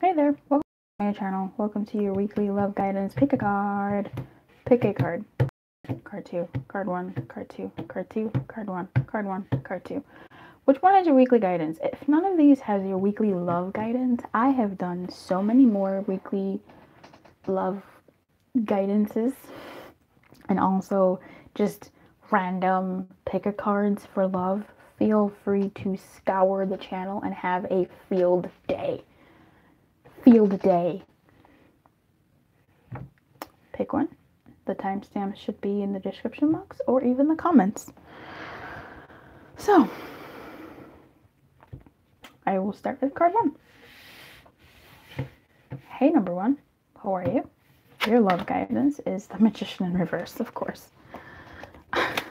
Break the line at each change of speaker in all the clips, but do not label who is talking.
Hey there, welcome to my channel. Welcome to your weekly love guidance. Pick a card. Pick a card. Card 2, card 1, card 2, card 2, card 1, card 1, card 2. Which one has your weekly guidance? If none of these has your weekly love guidance, I have done so many more weekly love guidances and also just random pick a cards for love. Feel free to scour the channel and have a field day. Field day. Pick one. The timestamps should be in the description box or even the comments. So, I will start with card 1. Hey, number 1. How are you? Your love guidance is the Magician in reverse, of course. Alright.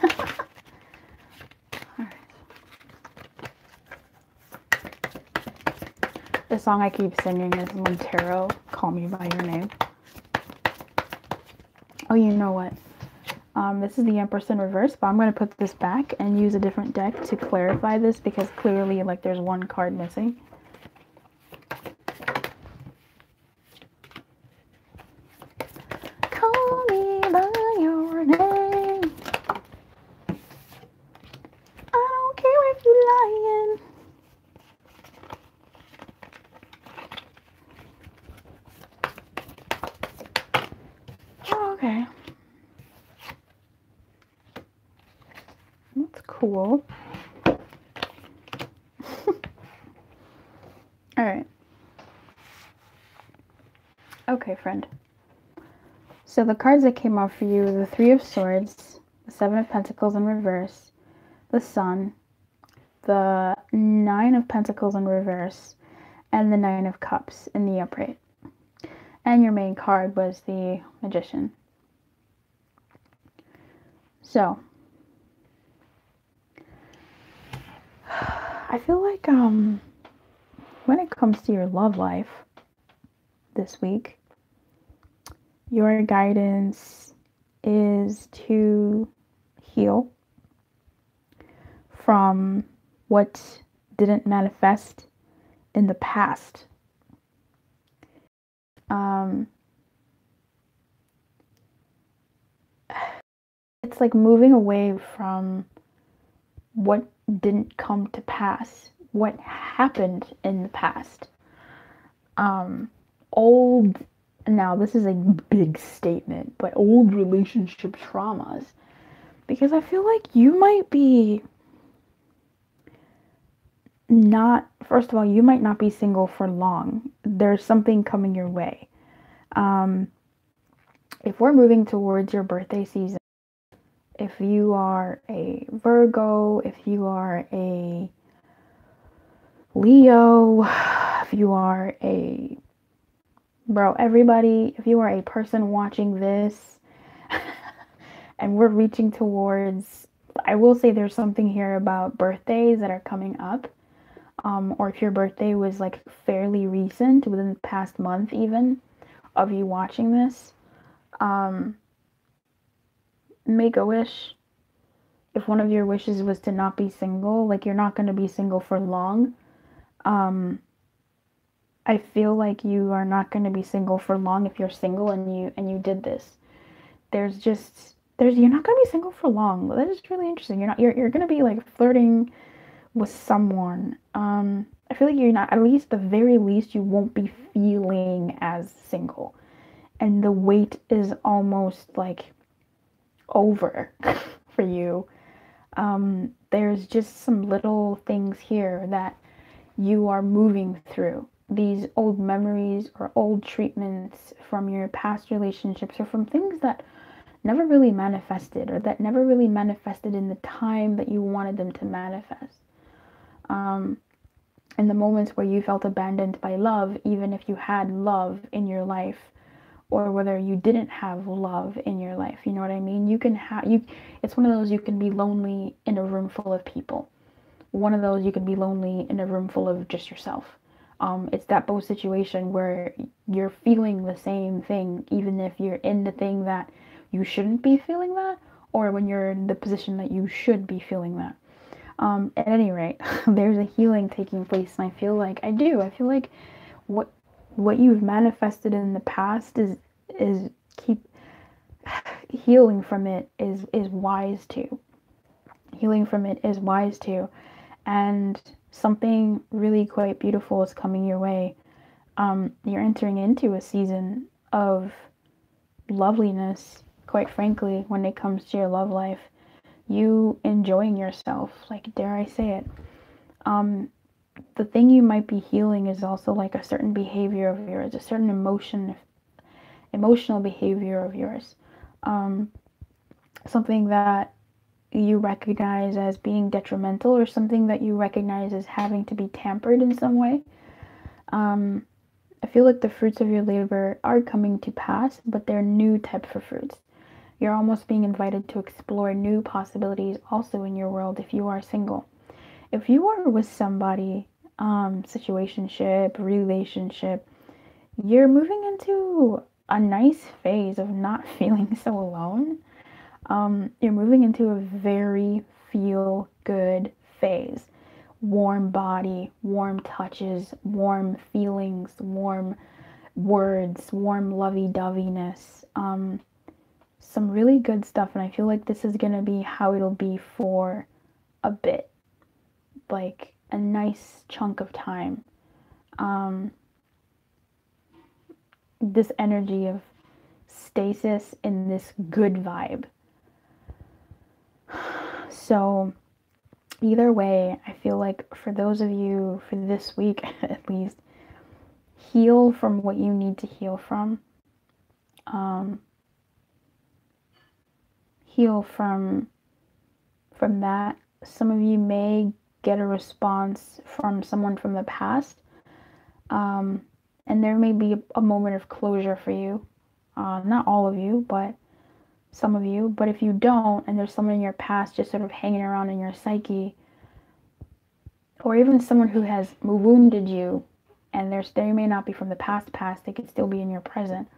The song I keep singing is Montero, Call Me By Your Name. Oh, you know what? This is the Empress in reverse, but I'm going to put this back and use a different deck to clarify this because clearly, like, there's one card missing. Call me by your name. I don't care if you're lying. Okay. That's cool. Alright. Okay, friend. So the cards that came out for you are the Three of Swords, the Seven of Pentacles in reverse, the Sun, the Nine of Pentacles in reverse, and the Nine of Cups in the upright. And your main card was the Magician. So, I feel like when it comes to your love life this week, your guidance is to heal from what didn't manifest in the past. It's like moving away from what didn't come to pass, what happened in the past. Now this is a big statement, but old relationship traumas. Because I feel like you might be first of all, you might not be single for long. There's something coming your way. If we're moving towards your birthday season, if you are a Virgo, if you are a Leo, if you are if you are a person watching this and we're reaching towards, I will say there's something here about birthdays that are coming up. Or if your birthday was like fairly recent, within the past month even, of you watching this, make a wish. If one of your wishes was to not be single, like you're not going to be single for long, I feel like you are not going to be single for long if you're single and you did this. You're not going to be single for long. That is really interesting. You're going to be like flirting with someone. I feel like you're not, at least the very least, you won't be feeling as single. And the wait is almost like over for you. There's just some little things here that you are moving through. These old memories or old treatments from your past relationships or from things that never really manifested or that never really manifested in the time that you wanted them to manifest. In the moments where you felt abandoned by love, even if you had love in your life, or whether you didn't have love in your life, you know what I mean? It's one of those, you can be lonely in a room full of people. One of those, you can be lonely in a room full of just yourself. It's that both situation where you're feeling the same thing, even if you're in the thing that you shouldn't be feeling that, or when you're in the position that you should be feeling that. At any rate, there's a healing taking place, and I feel like what what you've manifested in the past is keep healing from it is wise too. Healing from it is wise too. And something really quite beautiful is coming your way. You're entering into a season of loveliness, quite frankly, when it comes to your love life. You enjoying yourself, like, dare I say it. The thing you might be healing is also like a certain behavior of yours, a certain emotional behavior of yours. Something that you recognize as being detrimental, or something that you recognize as having to be tampered in some way. I feel like the fruits of your labor are coming to pass, but they're new types of fruits. You're almost being invited to explore new possibilities also in your world if you are single. If you are with somebody, situationship, relationship, you're moving into a nice phase of not feeling so alone. You're moving into a very feel good phase. Warm body, warm touches, warm feelings, warm words, warm lovey-doveyness. Some really good stuff, and I feel like this is going to be how it'll be for a bit. Like a nice chunk of time. This energy of stasis in this good vibe. So either way, I feel like for those of you, for this week at least, heal from what you need to heal from. Heal from that. Some of you may get a response from someone from the past, and there may be a moment of closure for you. Not all of you, but some of you. But if you don't, and there's someone in your past just sort of hanging around in your psyche, or even someone who has wounded you, and they may not be from the past, they could still be in your present,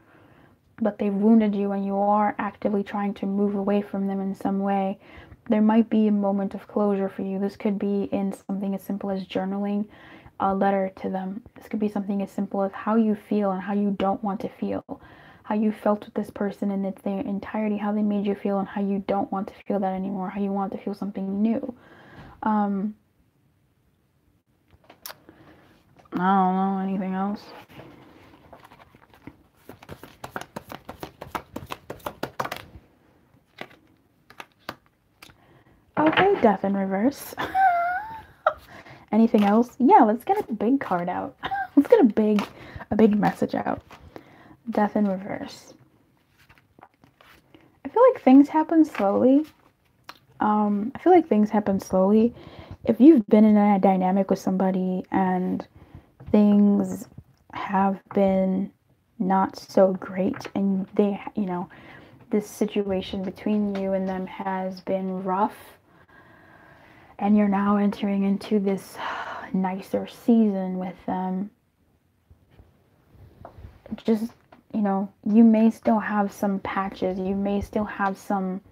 but they've wounded you and you are actively trying to move away from them in some way, there might be a moment of closure for you. This could be in something as simple as journaling a letter to them. This could be something as simple as how you feel and how you don't want to feel. How you felt with this person in its entirety, how they made you feel, and how you don't want to feel that anymore, how you want to feel something new. I don't know, anything else? Okay, death in reverse. Anything else? Yeah, let's get a big card out. Let's get a big message out. Death in reverse. I feel like things happen slowly. If you've been in a dynamic with somebody and things have been not so great, and they, this situation between you and them has been rough, and you're now entering into this nicer season with them, just, you may still have some patches, you may still have some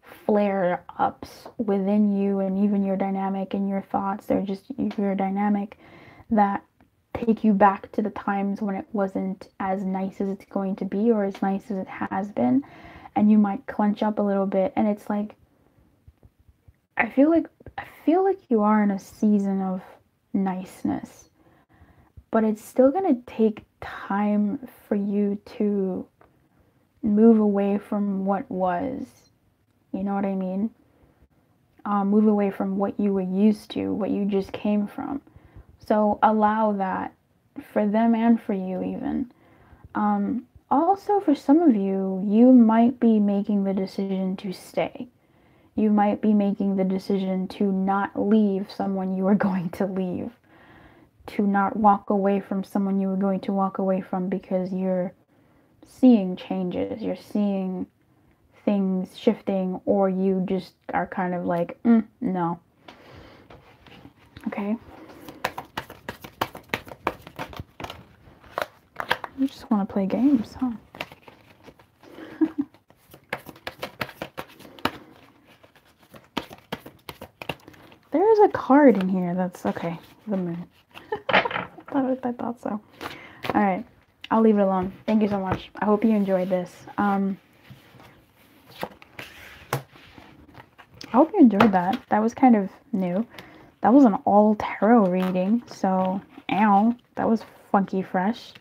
flare-ups within you and even your dynamic and your thoughts. They're just your dynamic that take you back to the times when it wasn't as nice as it's going to be or as nice as it has been, and you might clench up a little bit. And it's like, I feel like you are in a season of niceness, but it's still going to take time for you to move away from what was. You know what I mean? Move away from what you were used to, what you just came from. So allow that for them and for you even. Also, for some of you, you might be making the decision to stay. You might be making the decision to not leave someone you were going to leave. To not walk away from someone you were going to walk away from, because you're seeing changes. You're seeing things shifting, or you just are kind of like, no. Okay. You just want to play games, huh? There is a card in here that's okay. The moon. I thought so. Alright, I'll leave it alone. Thank you so much. I hope you enjoyed this. I hope you enjoyed that. That was kind of new. That was an all tarot reading, so ow, that was funky fresh.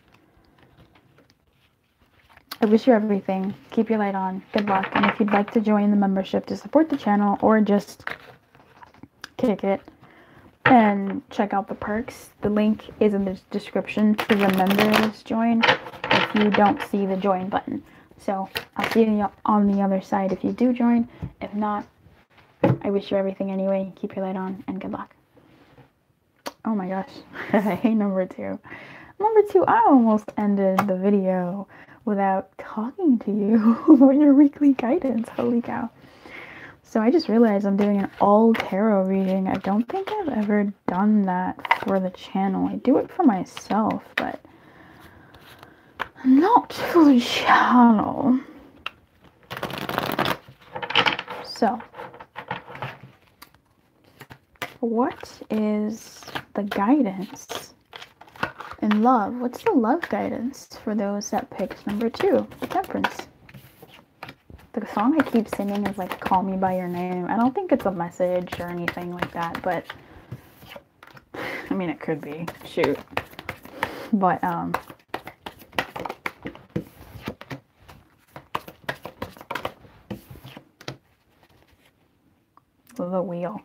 I wish you everything. Keep your light on. Good luck. And if you'd like to join the membership to support the channel or just kick it and check out the perks, the link is in the description to the members join if you don't see the join button. So I'll see you on the other side if you do join. If not, I wish you everything anyway. Keep your light on and good luck. Oh my gosh. Hey, number two. Number two, I almost ended the video without talking to you about your weekly guidance. Holy cow. So I just realized I'm doing an all tarot reading. I don't think I've ever done that for the channel. I do it for myself, but not for the channel. So, what is the guidance in love? What's the love guidance for those that picked number two, the Temperance? The song I keep singing is like Call Me By Your Name. I don't think it's a message or anything like that, but I mean, it could be. Shoot. But, the wheel.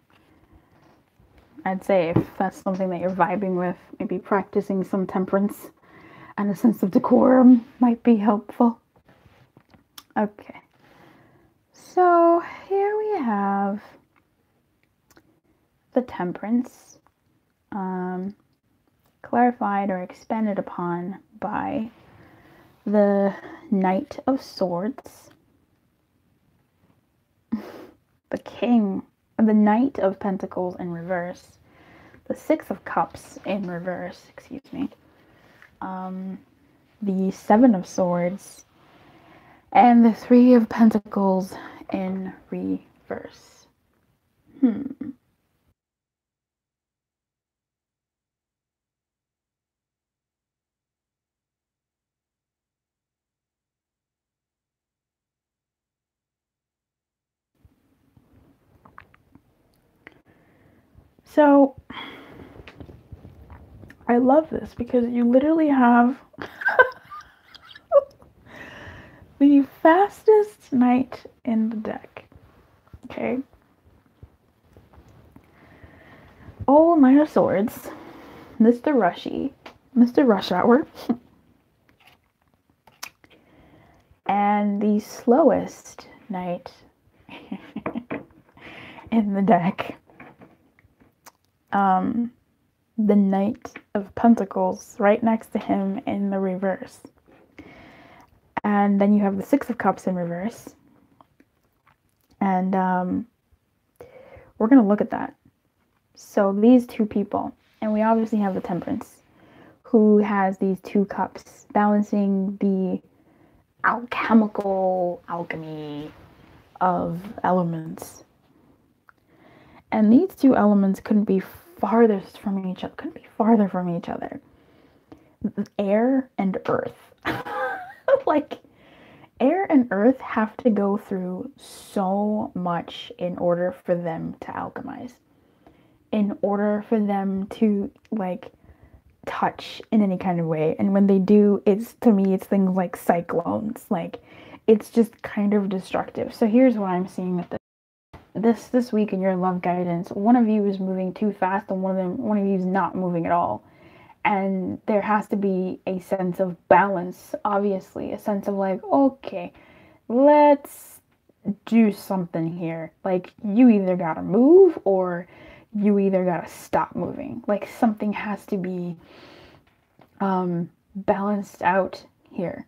I'd say if that's something that you're vibing with, maybe practicing some temperance and a sense of decorum might be helpful. Okay. So here we have the Temperance, clarified or expanded upon by the Knight of Swords, the King, the Knight of Pentacles in reverse, the Six of Cups in reverse, excuse me, the Seven of Swords, and the Three of Pentacles in reverse. So, I love this because you literally have the fastest knight in the deck. Okay. Oh, Knight of Swords, Mr. Rushy, Mr. Rush Hour, and the slowest knight in the deck, the Knight of Pentacles right next to him in the reverse. And then you have the Six of Cups in reverse. And we're going to look at that. So these two people, and we obviously have the Temperance, who has these two cups balancing the alchemy of elements. And these two elements couldn't be farther from each other. Air and earth. Like, air and earth have to go through so much in order for them to alchemize. In order for them to, like, touch in any kind of way. And when they do, to me, it's things like cyclones. Like, it's just kind of destructive. So here's what I'm seeing with this week in your love guidance. One of you is moving too fast and one of you is not moving at all. And there has to be a sense of balance, obviously. A sense of like, okay, let's do something here. Like, you either gotta move or you either gotta stop moving. Like, something has to be balanced out here.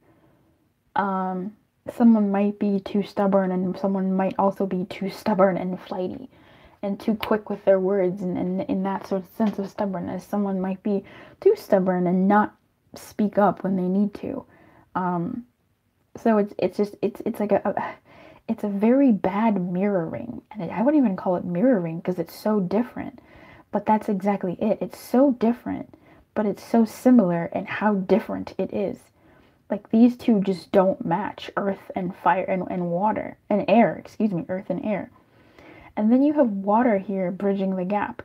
Someone might be too stubborn and someone might also be too stubborn and flighty and too quick with their words, and in that sort of sense of stubbornness. Someone might be too stubborn and not speak up when they need to. So it's like it's a very bad mirroring, and I wouldn't even call it mirroring because it's so different, but that's exactly it. It's so different, but it's so similar in how different it is. Like these two just don't match, earth and fire and water and air, excuse me, earth and air. And then you have water here bridging the gap,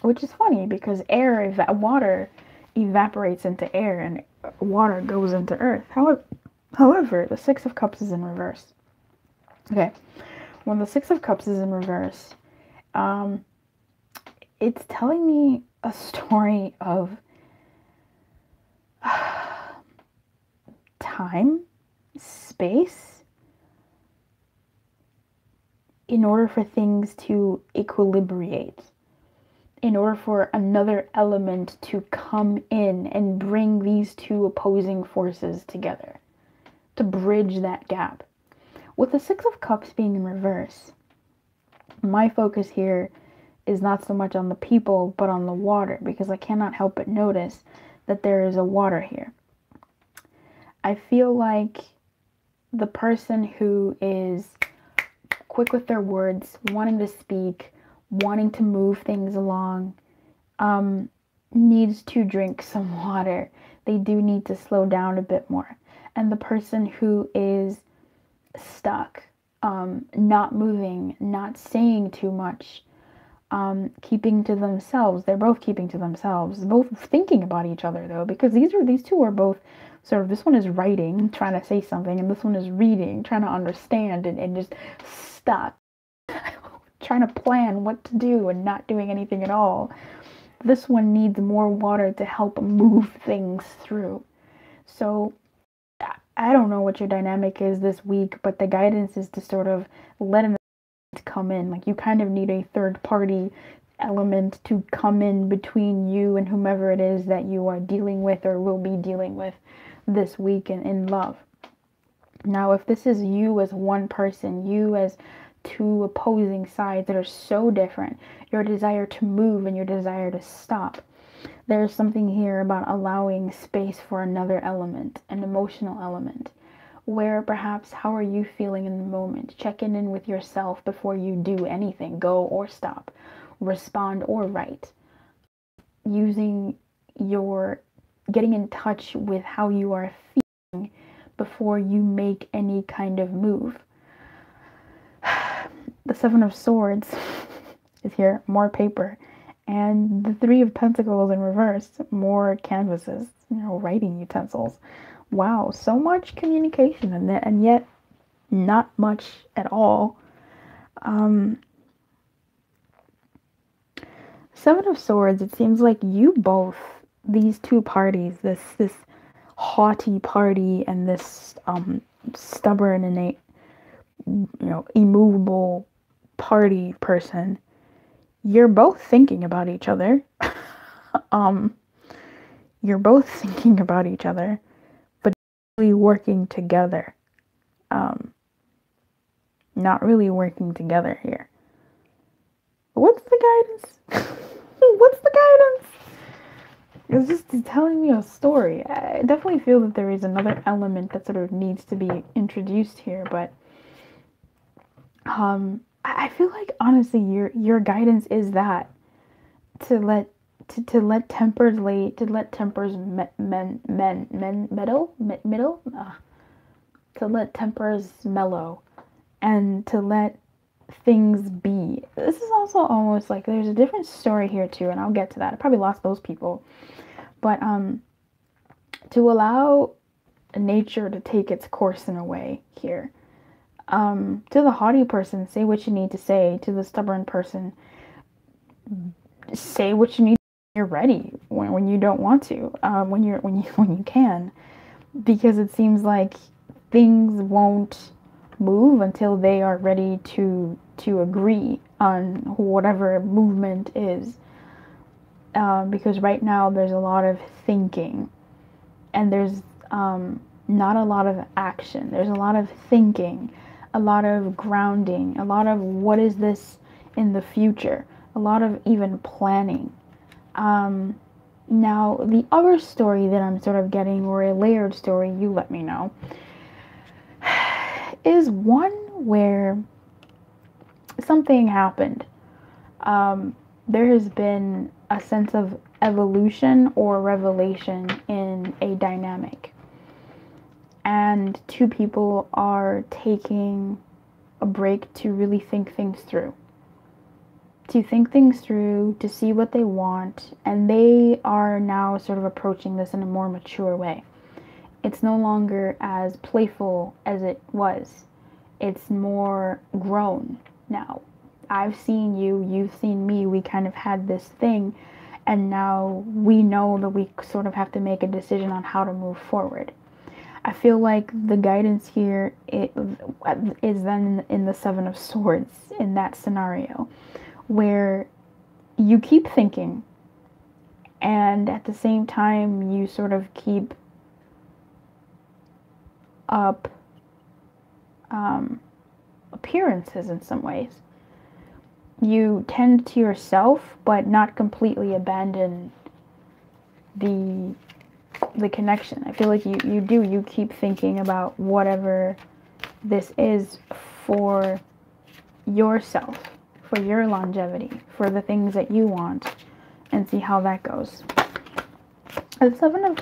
which is funny because water evaporates into air and water goes into earth. However, the Six of Cups is in reverse. Okay, when the Six of Cups is in reverse, it's telling me a story of time, space, in order for things to equilibrate, in order for another element to come in and bring these two opposing forces together, to bridge that gap. With the Six of Cups being in reverse, my focus here is not so much on the people, but on the water, because I cannot help but notice that there is a water here. I feel like the person who is quick with their words, wanting to speak, wanting to move things along, needs to drink some water. They do need to slow down a bit more. And the person who is stuck, not moving, not saying too much, keeping to themselves. They're both keeping to themselves, both thinking about each other though, because these two are both sort of, this one is writing, trying to say something, and this one is reading, trying to understand and just stuck, trying to plan what to do and not doing anything at all. This one needs more water to help move things through. So I don't know what your dynamic is this week, but the guidance is to sort of let an element come in. Like you kind of need a third party element to come in between you and whomever it is that you are dealing with or will be dealing with this week in love. Now, if this is you as one person, you as two opposing sides that are so different, your desire to move and your desire to stop, there's something here about allowing space for another element, an emotional element, where perhaps how are you feeling in the moment? Checking in with yourself before you do anything, go or stop, respond or write. Getting in touch with how you are feeling before you make any kind of move. The Seven of Swords is here, more paper. And the Three of Pentacles in reverse, more canvases, writing utensils. Wow, so much communication and yet not much at all. Seven of Swords, it seems like you both, these two parties, this haughty party and this stubborn, innate, immovable party person, you're both thinking about each other. You're both thinking about each other, but really working together. Not really working together here. What's the guidance? What's the guidance? It's just telling me a story. I definitely feel that there is another element that sort of needs to be introduced here, but I feel like honestly your guidance is that to let tempers mellow and to let things be. This is also almost like there's a different story here too, and I'll get to that. I probably lost those people, but to allow nature to take its course in a way here. To the haughty person, say what you need to say. To the stubborn person, say what you need. You're ready when you don't want to, when you can, because it seems like things won't move until they are ready to agree on whatever movement is. Because right now there's a lot of thinking, and there's not a lot of action. There's a lot of thinking, a lot of grounding, a lot of what is this in the future, a lot of even planning. Now, the other story that I'm sort of getting, or a layered story, you let me know, is one where something happened. There has been a sense of evolution or revelation in a dynamic. And two people are taking a break to really think things through. To see what they want, and they are now sort of approaching this in a more mature way. It's no longer as playful as it was. It's more grown now. I've seen you, you've seen me, we kind of had this thing, and now we know that we sort of have to make a decision on how to move forward. I feel like the guidance here is then in the Seven of Swords in that scenario, where you keep thinking, and at the same time you sort of keep up appearances in some ways. You tend to yourself, but not completely abandon the connection. I feel like you keep thinking about whatever this is for yourself, for your longevity, for the things that you want, and see how that goes. The Seven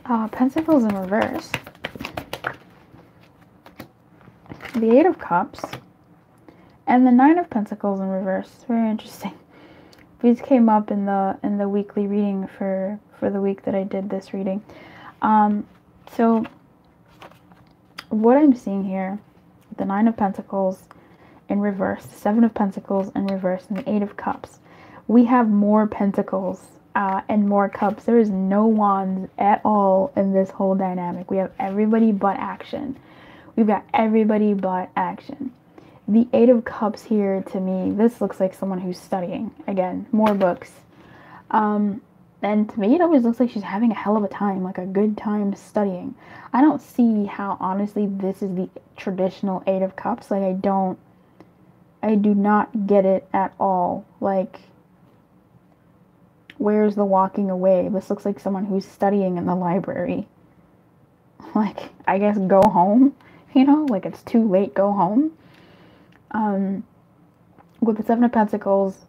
of Pentacles in reverse, the Eight of Cups, and the Nine of Pentacles in reverse. Very interesting. These came up in the weekly reading for the week that I did this reading. So what I'm seeing here, the Nine of Pentacles in reverse, the Seven of Pentacles in reverse, and the Eight of Cups. We have more Pentacles and more Cups. There is no Wands at all in this whole dynamic. We have everybody but action. We've got everybody but action. The Eight of Cups here, to me, this looks like someone who's studying. Again, more books. And to me, it always looks like she's having a hell of a time, like a good time studying. I don't see how, honestly, this is the traditional Eight of Cups. Like, I do not get it at all. Like, where's the walking away? This looks like someone who's studying in the library. Like, I guess go home, you know? Like, it's too late, go home. With the Seven of Pentacles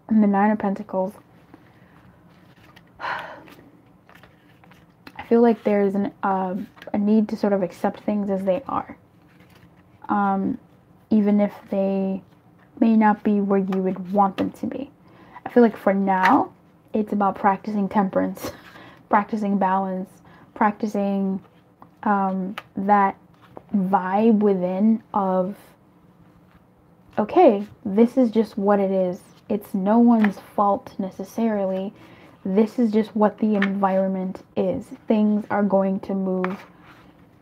and the Nine of Pentacles, I feel like there's a need to sort of accept things as they are. Even if they may not be where you would want them to be. I feel like for now, it's about practicing temperance, practicing balance, practicing that vibe within of, okay, this is just what it is. It's no one's fault necessarily. This is just what the environment is. Things are going to move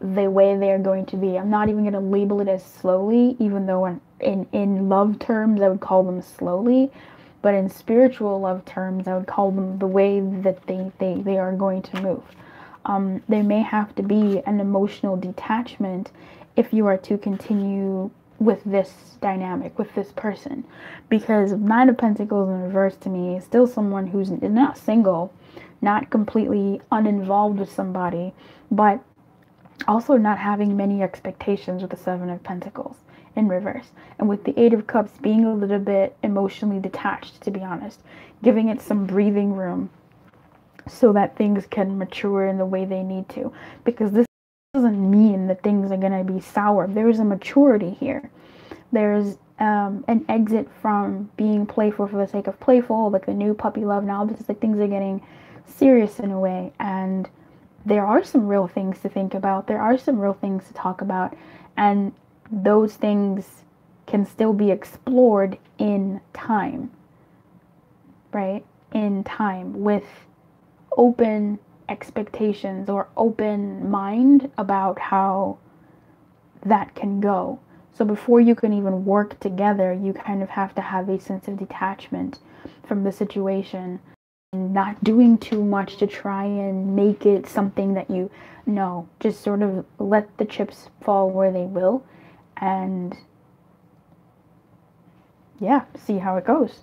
the way they're going to be. I'm not even going to label it as slowly, even though in love terms I would call them slowly. But in spiritual love terms, I would call them the way that they are going to move. There may have to be an emotional detachment if you are to continue with this dynamic, with this person. Because Nine of Pentacles in reverse to me is still someone who's not single, not completely uninvolved with somebody, but also not having many expectations with the Seven of Pentacles in reverse. And with the Eight of Cups being a little bit emotionally detached, to be honest, giving it some breathing room so that things can mature in the way they need to. Because this doesn't mean that things are going to be sour. There's a maturity here. There's an exit from being playful for the sake of playful, like the new puppy love. Now this is like things are getting serious in a way, and there are some real things to think about. There are some real things to talk about, and those things can still be explored in time, right? In time, with open expectations or open mind about how that can go. So before you can even work together, you kind of have to have a sense of detachment from the situation and not doing too much to try and make it something that you know. Just sort of let the chips fall where they will, and yeah, see how it goes.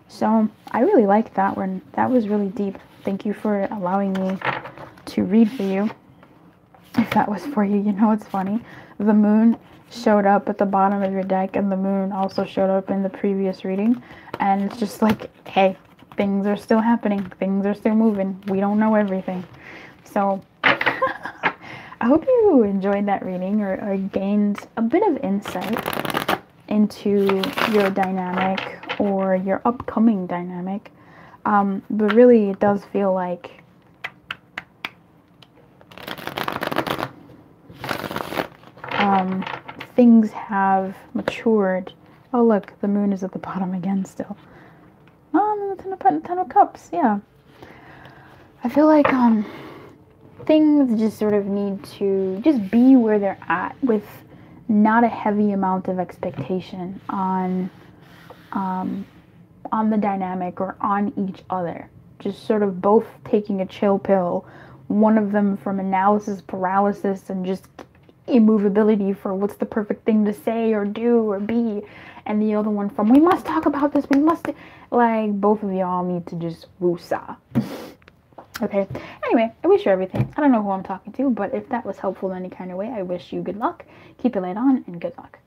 So I really liked that one. That was really deep. Thank you for allowing me to read for you. If that was for you, you know, it's funny. The moon showed up at the bottom of your deck, and the moon also showed up in the previous reading. And it's just like, hey, things are still happening. Things are still moving. We don't know everything. So I hope you enjoyed that reading or gained a bit of insight into your dynamic or your upcoming dynamic. But really, it does feel like things have matured. Oh, look, the moon is at the bottom again still. Oh, the Ten of Cups, yeah. I feel like things just sort of need to just be where they're at with not a heavy amount of expectation on the dynamic or on each other. Just sort of both taking a chill pill. One of them from analysis paralysis and just immovability for what's the perfect thing to say or do or be, and the other one from we must talk about this, we must, like, both of y'all need to just woosah. Okay, anyway, I wish you everything. I don't know who I'm talking to, but if that was helpful in any kind of way, I wish you good luck, keep your light on, and good luck.